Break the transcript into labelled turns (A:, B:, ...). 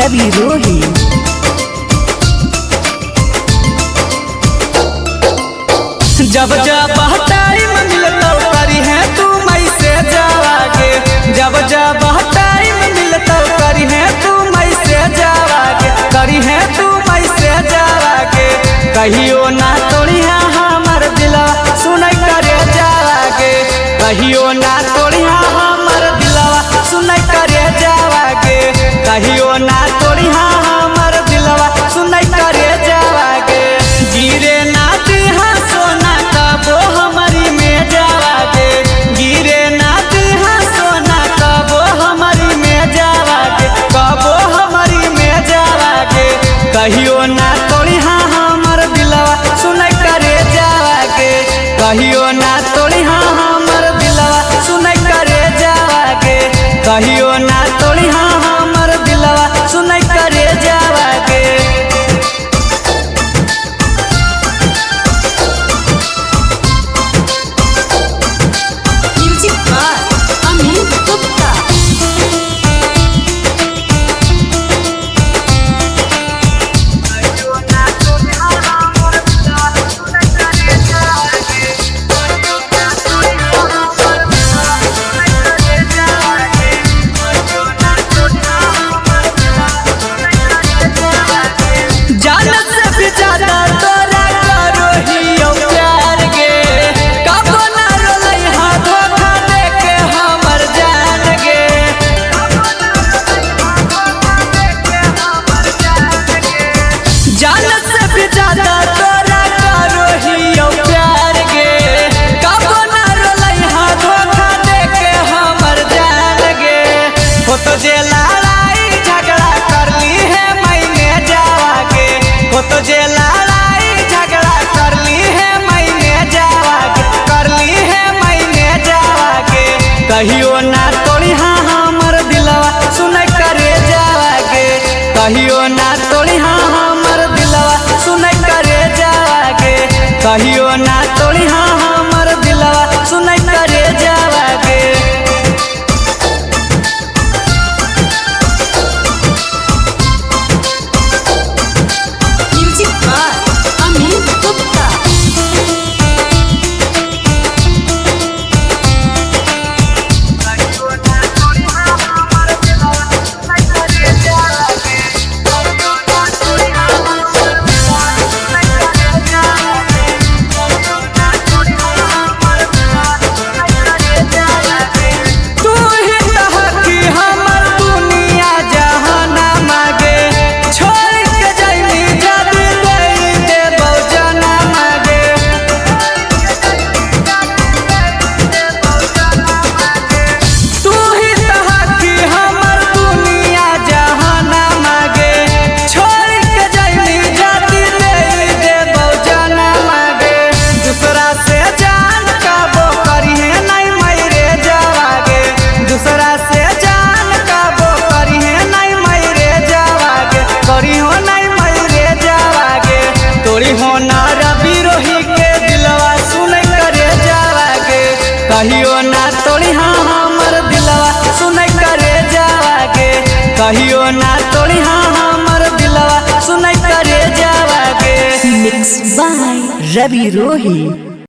A: रवि रोही।
B: जब जब टाइम मिलता करी है तू मई से जावागे, जब जब टाइम मिलता करी है तू मई से जावागे, करी है तू मई से जावागे। कहियो ना तोड़िया हमर दिला सुनै करे जावागे, कहियो ना तोड़िया हमर दिला सुनै करे जावागे, कहियो ना तोड़िया हमर दिला सुनै करे जावागे। गिरे ना दिहा सोना कबो हमारी में जावागे, गिरे ना दिहा सोना कबो हमारी में जावागे, कबो हमारी में जावागे। कहियो ना तोड़िया हमर दिलवा सुनै करे जावागे, कहियो ना तोड़िया हमर दिलवा सुनै करे जावागे, कहियो ना तोड़िया हमर दिलवा सुनै करे जावागे। तो जे लड़ाई झगड़ा करली है मैंने जावागे, वो तो जे लड़ाई झगड़ा करली है मैंने जावागे, करली है मैंने जावागे। कहियो ना तोड़िया हमर दिलवा सुनै करे जावागे, कहियो ना तोड़िया हमर दिलवा सुनै करे जावागे, कहियो ना तोड़िया हमर दिलवा सुनै करे जावागे। कहियो ना तोड़िया हमर दिलवा सुनै करे जावागे, कहियो ना तोड़िया हमर दिलवा सुनै करे जावागे।
A: मिक्स बाय रवि रोही।